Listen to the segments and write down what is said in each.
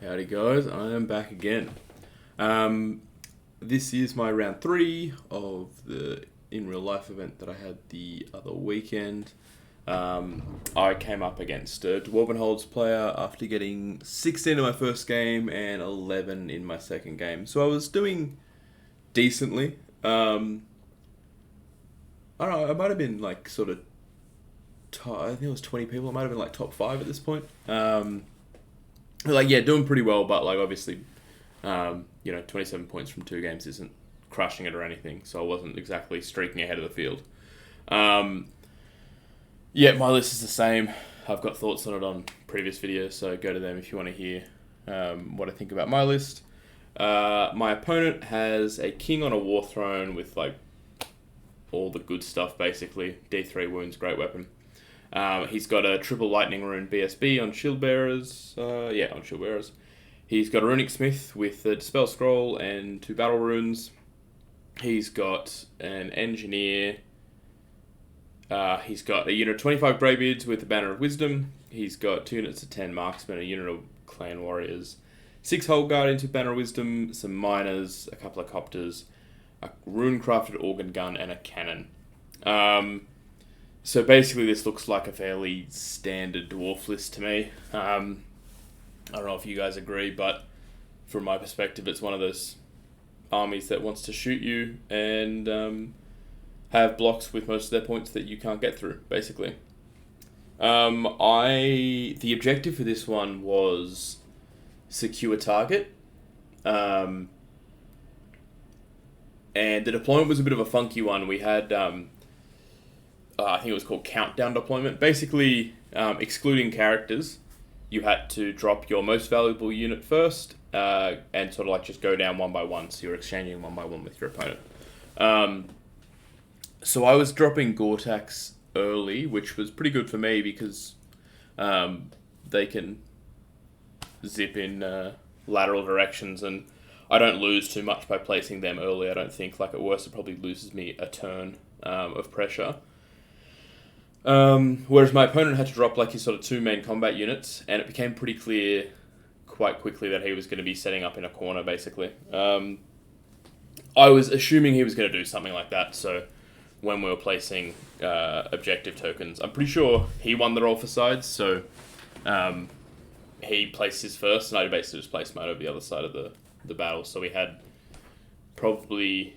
Howdy guys, I am back again. This is my round 3 of the in real life event that I had the other weekend. I came up against a Dwarven Holds player after getting 16 in my first game and 11 in my second game. So I was doing decently. I don't know, I might have been like sort of I think it was 20 people. It might have been like top 5 at this point. Doing pretty well, but like obviously, 27 points from 2 games isn't crushing it or anything, so I wasn't exactly streaking ahead of the field. My list is the same. I've got thoughts on it on previous videos, so go to them if you want to hear what I think about my list. My opponent has a king on a war throne with like all the good stuff, basically. D3 wounds, great weapon. He's got a triple lightning rune BSB on shield bearers. On shield bearers. He's got a runic smith with a dispel scroll and 2 battle runes. He's got an engineer. He's got a unit of 25 Greybeards with a banner of wisdom. He's got 2 units of 10 marksmen, a unit of clan warriors, 6 hold guardians with banner of wisdom, some miners, a couple of copters, a rune crafted organ gun, and a cannon. So basically this looks like a fairly standard dwarf list to me. I don't know if you guys agree, but from my perspective it's one of those armies that wants to shoot you and have blocks with most of their points that you can't get through, basically. The objective for this one was secure target. And the deployment was a bit of a funky one. We had... I think it was called countdown deployment. Basically, excluding characters, you had to drop your most valuable unit first and sort of like just go down one by one. So you're exchanging one by one with your opponent. So I was dropping Gore-Tax early, which was pretty good for me because they can zip in lateral directions and I don't lose too much by placing them early. I don't think. Like at worst, it probably loses me a turn of pressure. Whereas my opponent had to drop like his sort of 2 main combat units, and it became pretty clear quite quickly that he was going to be setting up in a corner, basically. I was assuming he was going to do something like that, so when we were placing objective tokens, I'm pretty sure he won the roll for sides, so he placed his first, and I basically just placed mine over the other side of the battle. So we had probably...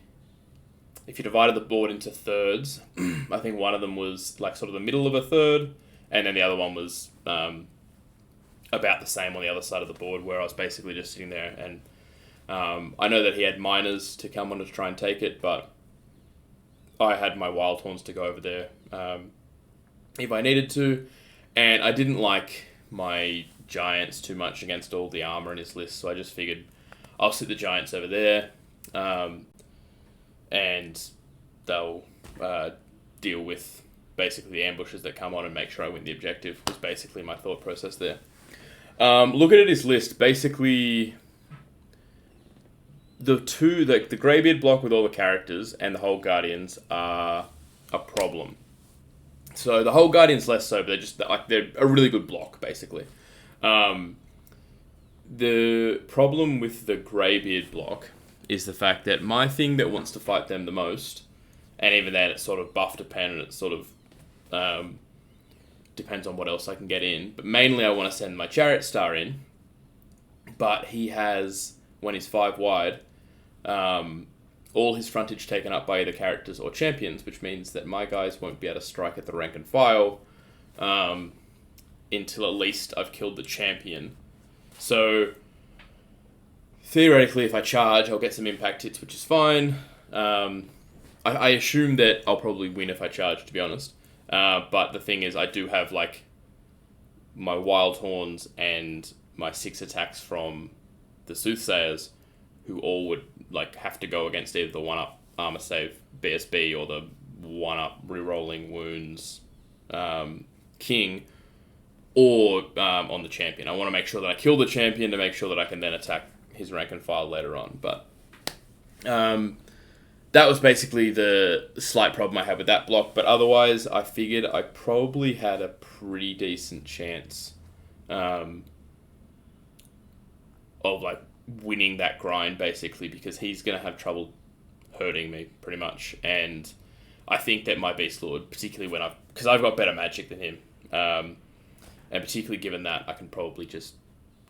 If you divided the board into thirds, I think one of them was like sort of the middle of a third, and then the other one was about the same on the other side of the board, where I was basically just sitting there. And I know that he had miners to come on to try and take it, but I had my wild horns to go over there if I needed to, and I didn't like my giants too much against all the armor in his list, so I just figured I'll sit the giants over there. And they'll deal with basically the ambushes that come on and make sure I win the objective, was basically my thought process there. Looking at his list, basically the Greybeard block with all the characters and the Hold Guardians are a problem. So the Hold Guardians less so, but they're a really good block, basically. The problem with the Greybeard block is the fact that my thing that wants to fight them the most, and even then it's sort of buff dependent, it sort of depends on what else I can get in, but mainly I want to send my Chariot Star in, but he has, when he's 5 wide, all his frontage taken up by either characters or champions, which means that my guys won't be able to strike at the rank and file until at least I've killed the champion. So theoretically, if I charge, I'll get some impact hits, which is fine. I assume that I'll probably win if I charge, to be honest. But the thing is, I do have like my Wild Horns and my 6 attacks from the Soothsayers, who all would like have to go against either the 1-up armor save BSB or the 1-up rerolling wounds king, or on the champion. I want to make sure that I kill the champion to make sure that I can then attack his rank and file later on, but that was basically the slight problem I had with that block. But otherwise, I figured I probably had a pretty decent chance of like winning that grind basically, because he's going to have trouble hurting me pretty much. And I think that my Beast Lord, particularly because I've got better magic than him, and particularly given that I can probably just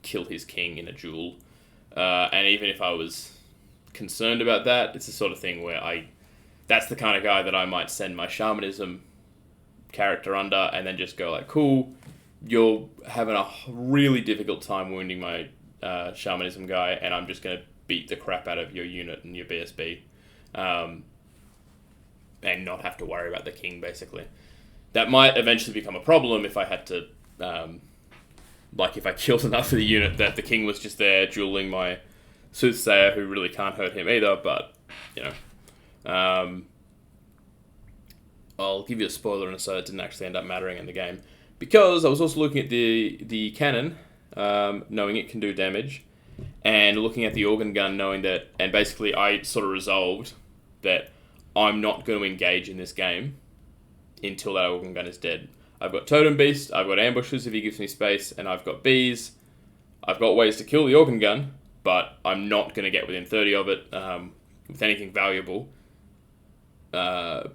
kill his king in a duel. And even if I was concerned about that, it's the sort of thing where that's the kind of guy that I might send my shamanism character under and then just go like, cool, you're having a really difficult time wounding my shamanism guy, and I'm just going to beat the crap out of your unit and your BSB, and not have to worry about the king, basically. That might eventually become a problem if I had to, if I killed enough of the unit that the king was just there dueling my soothsayer, who really can't hurt him either, but, I'll give you a spoiler, and so it didn't actually end up mattering in the game. Because I was also looking at the cannon, knowing it can do damage, and looking at the organ gun, knowing that, and basically I sort of resolved that I'm not going to engage in this game until that organ gun is dead. I've got Totem Beast, I've got ambushes if he gives me space, and I've got bees. I've got ways to kill the organ gun, but I'm not going to get within 30 of it with anything valuable.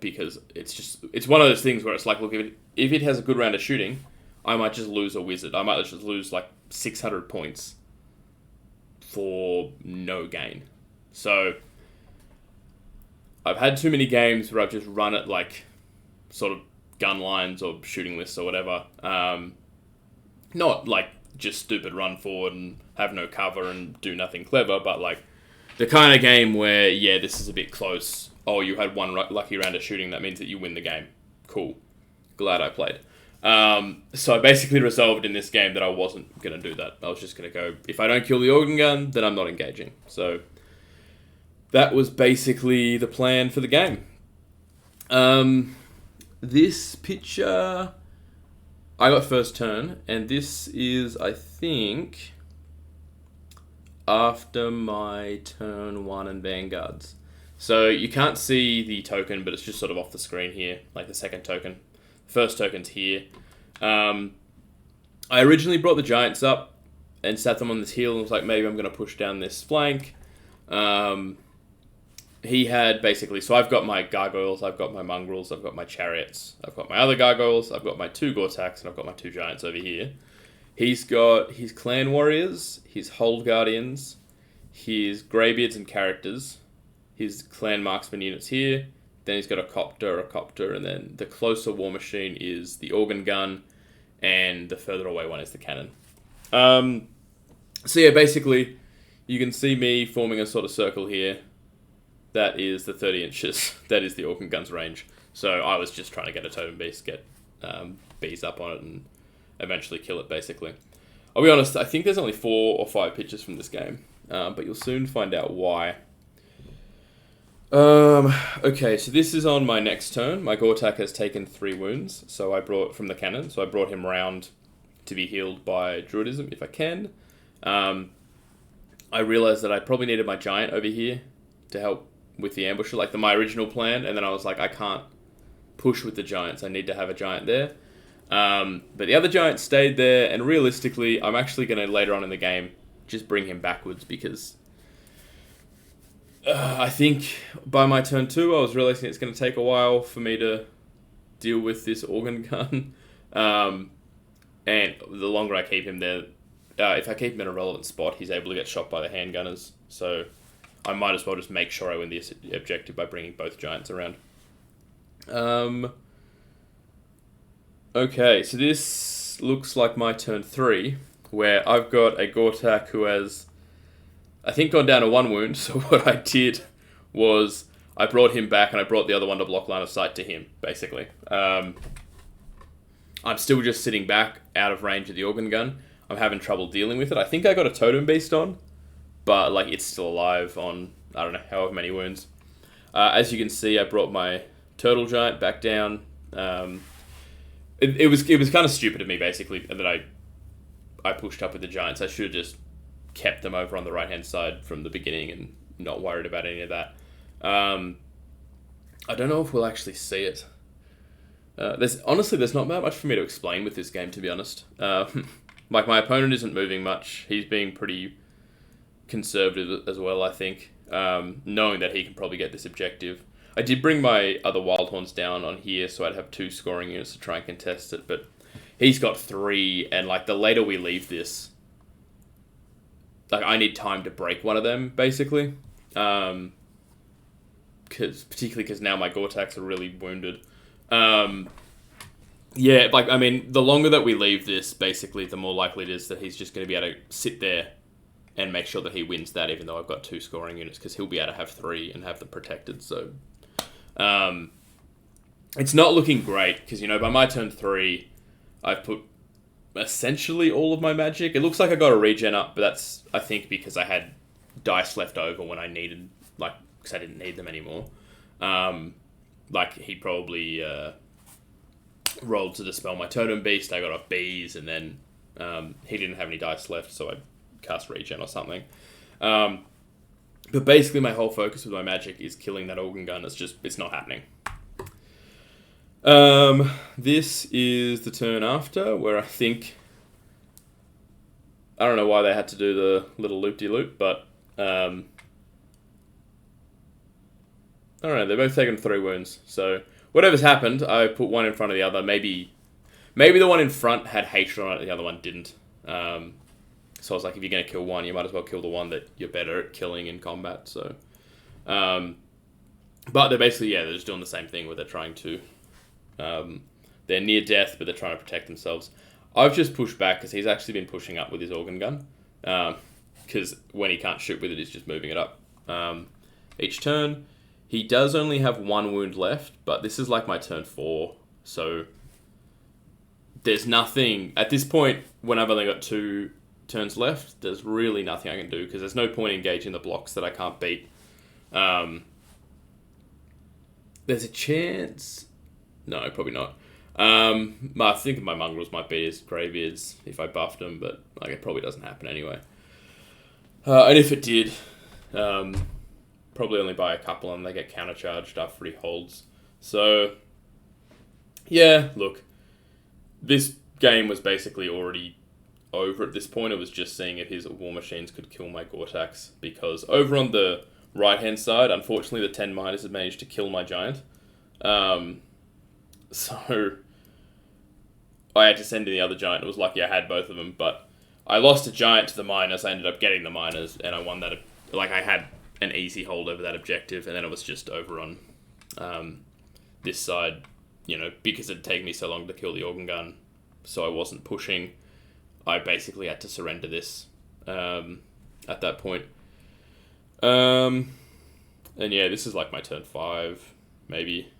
Because it's one of those things where it's like, look, if it has a good round of shooting, I might just lose a wizard. I might just lose like 600 points for no gain. So I've had too many games where I've just run it like sort of gun lines or shooting lists or whatever. Not like just stupid run forward and have no cover and do nothing clever, but like the kind of game where, yeah, this is a bit close. Oh, you had one lucky round of shooting. That means that you win the game. Cool. Glad I played. So I basically resolved in this game that I wasn't going to do that. I was just going to go, if I don't kill the organ gun, then I'm not engaging. So that was basically the plan for the game. This picture, I got first turn, and this is, I think, after my turn 1 and Vanguards. So you can't see the token, but it's just sort of off the screen here, like the second token. First token's here. I originally brought the giants up and sat them on this hill and was like, maybe I'm going to push down this flank. He had basically, so I've got my gargoyles, I've got my mongrels, I've got my chariots, I've got my other gargoyles, I've got my 2 Gortaks, and I've got my 2 giants over here. He's got his clan warriors, his hold guardians, his greybeards and characters, his clan marksman units here. Then he's got a copter, and then the closer war machine is the organ gun, and the further away one is the cannon. So yeah, basically, you can see me forming a sort of circle here. That is the 30 inches. That is the organ gun's range. So I was just trying to get a totem beast, get bees up on it, and eventually kill it, basically. I'll be honest, I think there's only 4 or 5 pictures from this game, but you'll soon find out why. Okay, so this is on my next turn. My Gortak has taken 3 wounds, so I brought from the cannon, so I brought him round to be healed by Druidism if I can. I realized that I probably needed my giant over here to help with the ambusher, like my original plan, and then I was like, I can't push with the giants, I need to have a giant there. But the other giant stayed there, and realistically, I'm actually going to, later on in the game, just bring him backwards, because I think by my turn 2, I was realizing it's going to take a while for me to deal with this organ gun. And the longer I keep him there, if I keep him in a relevant spot, he's able to get shot by the handgunners. So I might as well just make sure I win the objective by bringing both giants around. Okay, so this looks like my turn 3, where I've got a Gortak who has, I think, gone down to 1 wound. So what I did was I brought him back and I brought the other one to block line of sight to him, basically. I'm still just sitting back out of range of the organ gun. I'm having trouble dealing with it. I think I got a totem beast on, but like it's still alive on, I don't know, however many wounds. As you can see, I brought my turtle giant back down. It was kind of stupid of me, basically, that I pushed up with the giants. I should have just kept them over on the right-hand side from the beginning and not worried about any of that. I don't know if we'll actually see it. There's not that much for me to explain with this game, to be honest. Like, my opponent isn't moving much. He's being pretty conservative as well, I think, knowing that he can probably get this objective. I did bring my other Wildhorns down on here, so I'd have 2 scoring units to try and contest it, but he's got 3, and like the later we leave this, like I need time to break one of them, basically. Particularly because now my Gore-Tax are really wounded. Yeah, like, I mean, the longer that we leave this, basically, the more likely it is that he's just going to be able to sit there and make sure that he wins that, even though I've got 2 scoring units, because he'll be able to have 3 and have them protected, so... it's not looking great, because, you know, by my turn 3, I've put essentially all of my magic. It looks like I got a regen up, but that's, I think, because I had dice left over when I needed, like, because I didn't need them anymore. Like, he probably... rolled to dispel my totem beast. I got off bees, and then he didn't have any dice left, so I cast regen or something. But basically, my whole focus with my magic is killing that organ gun. It's not happening. This is the turn after, where I think I don't know why they had to do the little loop-de-loop, but I don't know. They're both taken 3 wounds, so. Whatever's happened, I put one in front of the other. Maybe the one in front had hatred on it, the other one didn't. So I was like, if you're going to kill one, you might as well kill the one that you're better at killing in combat. So, but they're basically, they're just doing the same thing where they're trying to... they're near death, but they're trying to protect themselves. I've just pushed back because he's actually been pushing up with his organ gun. Because when he can't shoot with it, he's just moving it up each turn. He does only have 1 wound left, but this is like my turn 4, so there's nothing... At this point, when I've only got 2 turns left, there's really nothing I can do, because there's no point engaging the blocks that I can't beat. There's a chance... No, probably not. I think my mongrels might be as Greybeards if I buffed them, but like it probably doesn't happen anyway. And if it did... probably only buy a couple and they get countercharged after he holds. So, yeah, look. This game was basically already over at this point. It was just seeing if his war machines could kill my Gore-Tax. Because over on the right-hand side, unfortunately, the 10 miners had managed to kill my giant. So, I had to send in the other giant. It was lucky I had both of them. But I lost a giant to the miners. I ended up getting the miners. And I won that. Like, I had... an easy hold over that objective, and then it was just over on this side, you know, because it'd taken me so long to kill the organ gun, so I wasn't pushing. I basically had to surrender this at that point. And yeah, this is like my turn 5, maybe.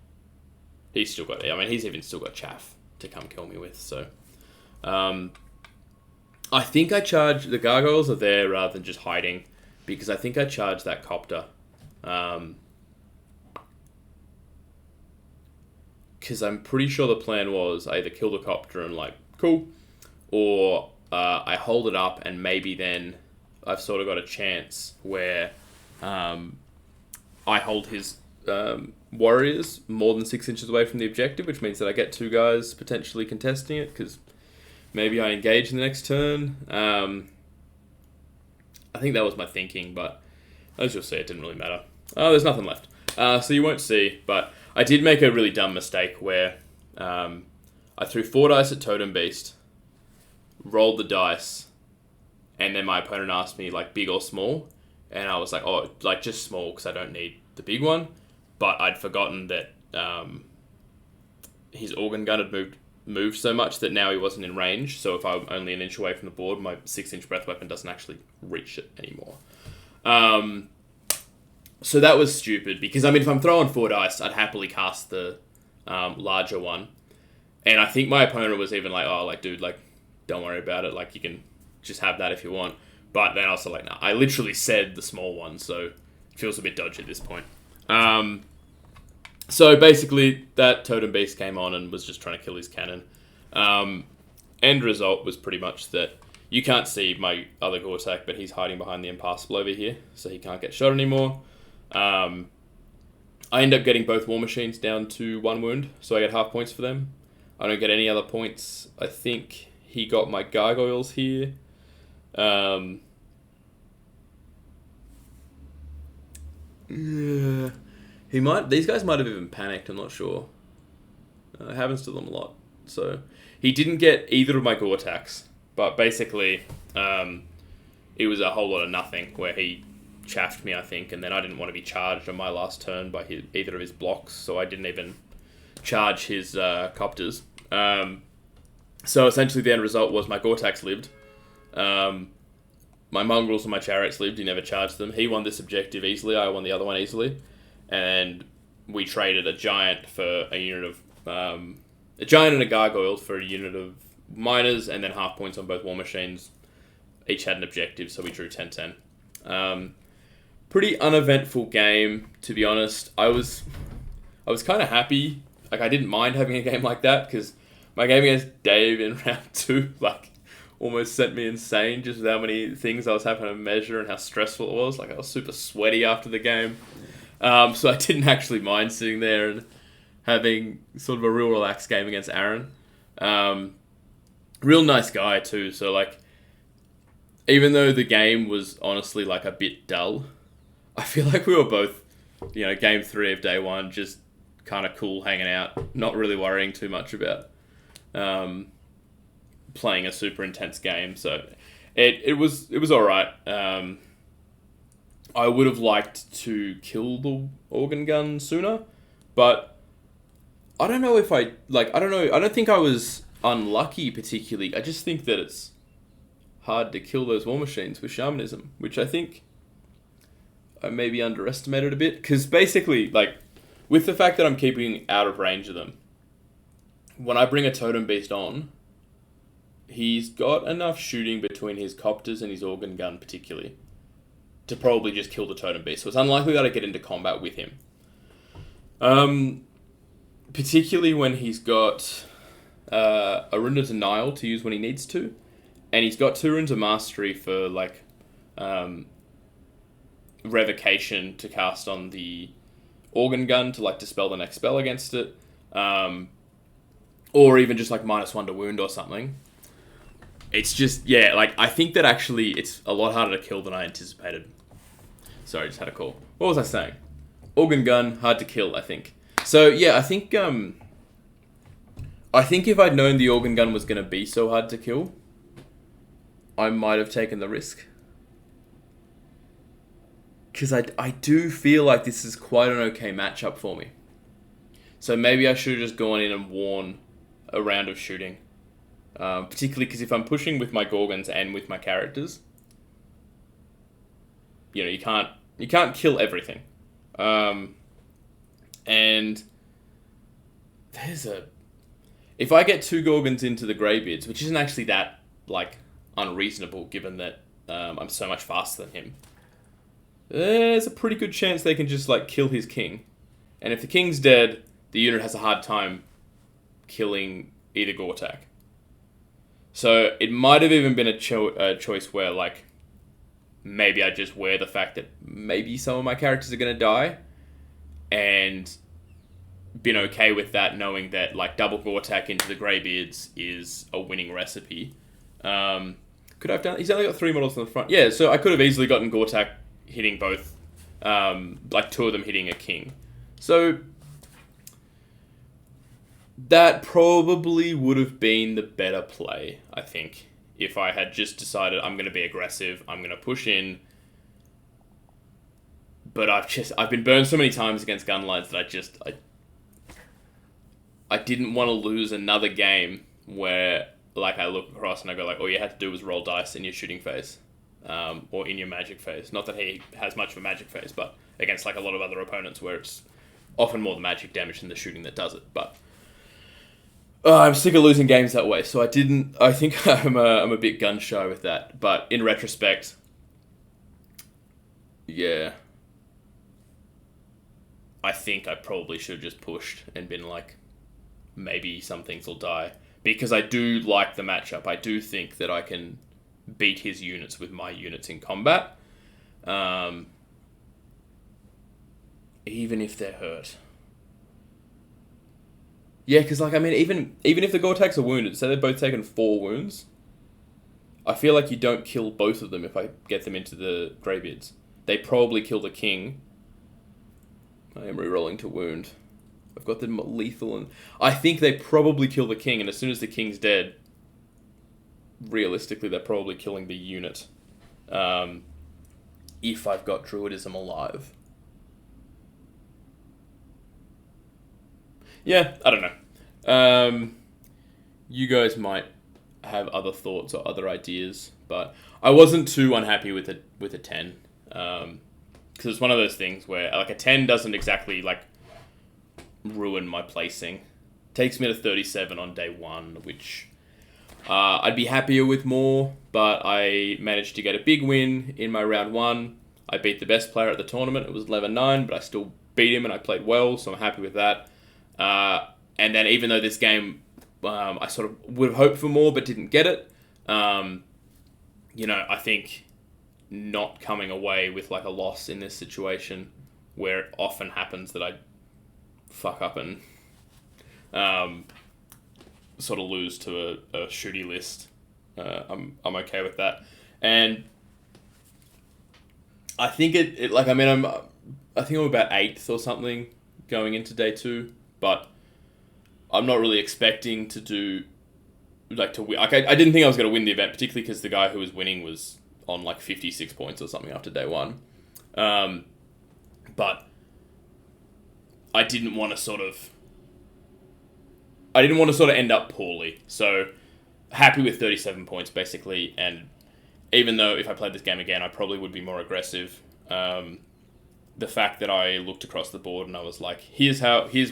He's still got, I mean, he's even still got chaff to come kill me with, so. I think I charge, the gargoyles are there rather than just hiding, because I think I charged that Copter. Because I'm pretty sure the plan was I either kill the Copter and like, cool, or I hold it up and maybe then I've sort of got a chance where I hold his warriors more than 6 inches away from the objective, which means that I get 2 guys potentially contesting it, because maybe I engage in the next turn. I think that was my thinking, but as you'll see, it didn't really matter. Oh, there's nothing left. So you won't see, but I did make a really dumb mistake where I threw 4 dice at Totem Beast, rolled the dice, and then my opponent asked me, like, big or small, and I was like, oh, like, just small, because I don't need the big one, but I'd forgotten that his organ gun had moved so much that now he wasn't in range, so if I'm only an inch away from the board, my 6-inch breath weapon doesn't actually reach it anymore. So that was stupid, because I mean, if I'm throwing 4 dice, I'd happily cast the larger one, and I think my opponent was even like, oh, like, dude, like, don't worry about it, like, you can just have that if you want, but then I was like, nah, I literally said the small one, so it feels a bit dodgy at this point. So basically, that Totem Beast came on and was just trying to kill his cannon. End result was pretty much that you can't see my other Gore-Tax, but he's hiding behind the Impassable over here, so he can't get shot anymore. I end up getting both war machines down to 1 wound, so I get half points for them. I don't get any other points. I think he got my gargoyles here. Yeah. He might. These guys might have even panicked. I'm not sure. It happens to them a lot. So he didn't get either of my gore attacks, but basically, it was a whole lot of nothing where he chaffed me, I think, and then I didn't want to be charged on my last turn by either of his blocks, so I didn't even charge his Copters. So essentially, the end result was my gore attacks lived. My mongrels and my chariots lived. He never charged them. He won this objective easily. I won the other one easily. And we traded a giant for a unit of... a giant and a gargoyle for a unit of miners, and then half points on both war machines. Each had an objective, so we drew 10-10. Pretty uneventful game, to be honest. I was kind of happy. Like, I didn't mind having a game like that, because my game against Dave in round 2, like, almost sent me insane just with how many things I was having to measure and how stressful it was. Like, I was super sweaty after the game. So I didn't actually mind sitting there and having sort of a real relaxed game against Aaron. Real nice guy, too. So, like, even though the game was honestly, like, a bit dull, I feel like we were both, you know, game 3 of day 1, just kind of cool hanging out, not really worrying too much about playing a super intense game. So it was all right. I would have liked to kill the organ gun sooner, but I don't know if I don't know. I don't think I was unlucky particularly. I just think that it's hard to kill those war machines with shamanism, which I think I maybe underestimated a bit, because basically, like, with the fact that I'm keeping out of range of them, when I bring a totem beast on, he's got enough shooting between his Copters and his organ gun particularly to probably just kill the totem beast. So it's unlikely that I get into combat with him. Particularly when he's got a Rune of Denial to use when he needs to, and he's got 2 Runes of Mastery for, like, Revocation to cast on the organ gun to, like, dispel the next spell against it, or even just, like, -1 to wound or something. It's just, yeah, like, I think that actually it's a lot harder to kill than I anticipated. Sorry, I just had a call. What was I saying? Organ gun, hard to kill, I think. So, yeah, I think if I'd known the organ gun was going to be so hard to kill, I might have taken the risk. Because I do feel like this is quite an okay matchup for me. So maybe I should have just gone in and worn a round of shooting. Particularly because if I'm pushing with my Gorgons and with my characters, you know, you can't kill everything. And if I get 2 Gorgons into the Greybeards, which isn't actually that, like, unreasonable given that I'm so much faster than him, there's a pretty good chance they can just, like, kill his king. And if the king's dead, the unit has a hard time killing either Gortak. So it might have even been a choice where, like, maybe I just wear the fact that maybe some of my characters are going to die, and been okay with that, knowing that, like, double Gortak into the Greybeards is a winning recipe. Could I have done... He's only got 3 models on the front. Yeah, so I could have easily gotten Gortak hitting both, like, 2 of them hitting a king. So that probably would have been the better play, I think, if I had just decided I'm going to be aggressive, I'm going to push in. But I've been burned so many times against gunlines that I didn't want to lose another game where, like, I look across and I go, like, all you had to do was roll dice in your shooting phase, or in your magic phase. Not that he has much of a magic phase, but against, like, a lot of other opponents where it's often more the magic damage than the shooting that does it. But I'm sick of losing games that way, so I think I'm a bit gun shy with that. But in retrospect, yeah, I think I probably should have just pushed and been like, maybe some things will die. Because I do like the matchup. I do think that I can beat his units with my units in combat. Even if they're hurt. Yeah, because, like, I mean, even if the Gortaks are wounded, say they've both taken 4 wounds, I feel like you don't kill both of them if I get them into the Greybeards. They probably kill the king, I am rerolling to wound. I've got them lethal, and I think they probably kill the king, and as soon as the king's dead, realistically, they're probably killing the unit. If I've got Druidism alive. Yeah, I don't know. You guys might have other thoughts or other ideas, but I wasn't too unhappy with a 10. Because it's one of those things where like a 10 doesn't exactly like ruin my placing. Takes me to 37 on day 1, which I'd be happier with more, but I managed to get a big win in my round 1. I beat the best player at the tournament. It was 11-9, but I still beat him and I played well, so I'm happy with that. And then even though this game, I sort of would have hoped for more, but didn't get it, you know, I think not coming away with like a loss in this situation where it often happens that I fuck up and sort of lose to a shooty list. I'm okay with that. And I think I think I'm about 8th or something going into day 2, but I'm not really expecting to do to win. Like I didn't think I was going to win the event, particularly because the guy who was winning was on like 56 points or something after day 1. But I didn't want to sort of end up poorly. So happy with 37 points basically, and even though if I played this game again, I probably would be more aggressive. The fact that I looked across the board and I was like, here's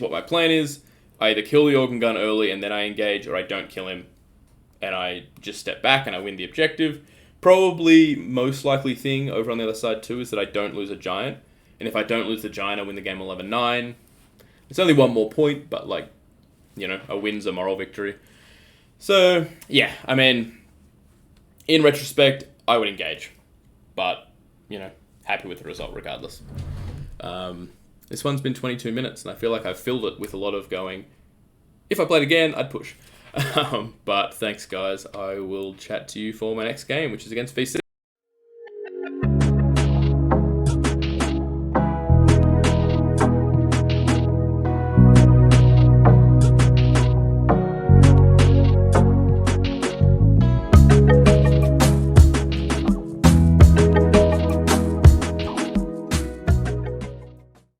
what my plan is. I either kill the organ gun early and then I engage, or I don't kill him and I just step back and I win the objective. Probably most likely thing over on the other side too is that I don't lose a giant. And if I don't lose the giant, I win the game 11-9. It's only one more point, but like, you know, a win's a moral victory. So, yeah, I mean, in retrospect, I would engage. But, you know, happy with the result regardless. This one's been 22 minutes, and I feel like I've filled it with a lot of going, if I played again, I'd push. But thanks, guys. I will chat to you for my next game, which is against VC.